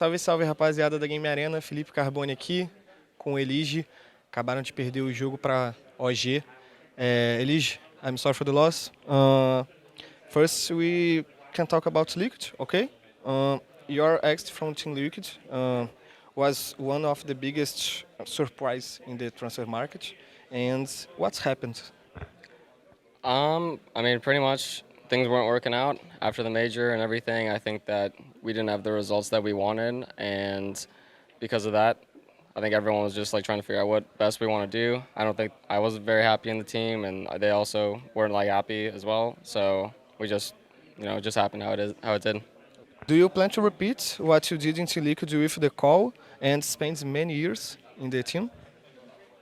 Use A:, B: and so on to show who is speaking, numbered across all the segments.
A: Salve, salve, rapaziada da Game Arena. Felipe Carbone aqui com o Elige. Acabaram de perder o jogo para OG. Elige, I'm sorry for the loss. First, we can talk about Liquid, okay? Your exit from Team Liquid was one of the biggest surprise in the transfer market. And what's happened?
B: I mean, pretty much things weren't working out after the major and everything. I think that we didn't have the results that we wanted, and because of that, I think everyone was just like trying to figure out what best we want to do. I don't think I was very happy in the team, and they also weren't like happy as well. So we just, it just happened how it did.
A: Do you plan to repeat what you did in Team Liquid with the call and spend many years in the team?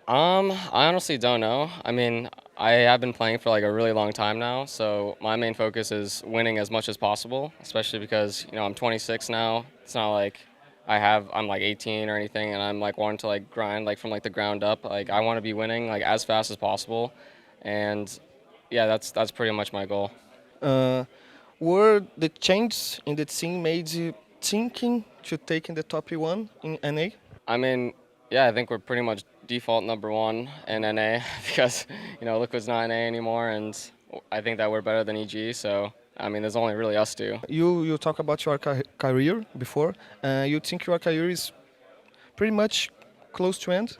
B: I honestly don't know. I mean, I have been playing for like a really long time now, so my main focus is winning as much as possible, especially because, I'm 26 now. It's not like I'm like 18 or anything and I'm like wanting to like grind like from like the ground up. Like I want to be winning like as fast as possible. And yeah, that's pretty much my goal.
A: Uh, were the changes in the team made you thinking to take in the top one in NA?
B: I mean, yeah, I think we're pretty much default number one in NA because, Liquid's not NA anymore, and I think that we're better than EG. So, I mean, there's only really us two.
A: You talk about your career before. You think your career is pretty much close to end?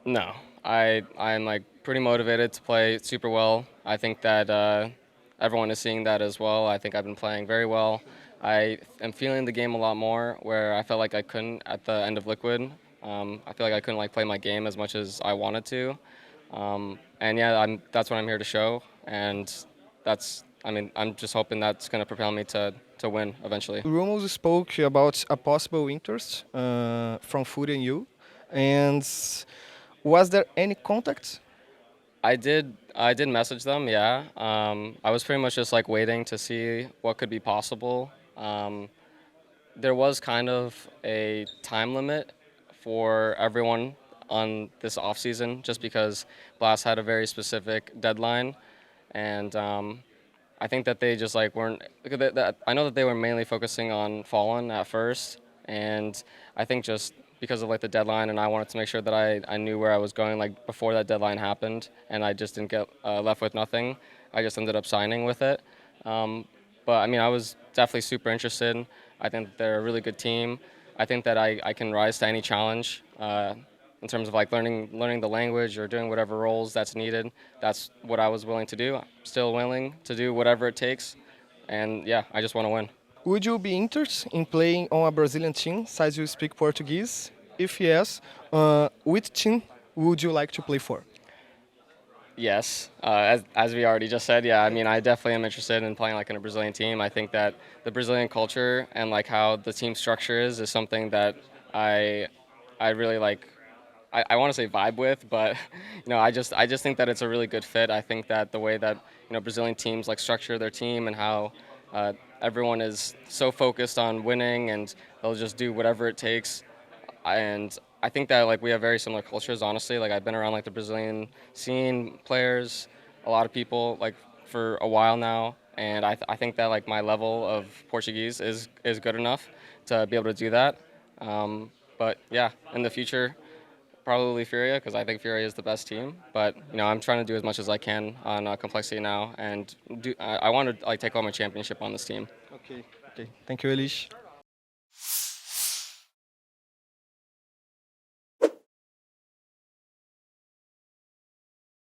B: No, I'm like pretty motivated to play super well. I think that everyone is seeing that as well. I think I've been playing very well. I am feeling the game a lot more, where I felt like I couldn't at the end of Liquid. I feel like I couldn't like play my game as much as I wanted to. And yeah, that's what I'm here to show. And I'm just hoping that's going to propel me to win eventually.
A: Rumors spoke about a possible interest from FURIA and you. And was there any contact?
B: I did message them, yeah. I was pretty much just like waiting to see what could be possible. There was kind of a time limit for everyone on this off season, just because Blast had a very specific deadline, and I think that they just like weren't. I know that they were mainly focusing on Fallen at first, and I think just because of like the deadline, and I wanted to make sure that I knew where I was going like before that deadline happened, and I just didn't get left with nothing. I just ended up signing with it. But I mean, I was definitely super interested. I think that they're a really good team. I think that I can rise to any challenge in terms of like learning the language or doing whatever roles that's needed. That's what I was willing to do. I'm still willing to do whatever it takes, and yeah, I just want to win.
A: Would you be interested in playing on a Brazilian team, since you speak Portuguese? If yes, which team would you like to play for?
B: Yes, as we already just said, yeah. I mean, I definitely am interested in playing like in a Brazilian team. I think that the Brazilian culture and like how the team structure is something that I I really like. I want to say vibe with, but I just think that it's a really good fit. I think that the way that Brazilian teams like structure their team and how everyone is so focused on winning and they'll just do whatever it takes. And I think that like we have very similar cultures. Honestly, like I've been around like the Brazilian scene, players, a lot of people like for a while now, and I think that like my level of Portuguese is good enough to be able to do that. But yeah, in the future, probably Furia because I think Furia is the best team. But I'm trying to do as much as I can on complexity now, and I want to like take home a championship on this team.
A: Okay, okay. Thank you, Elish.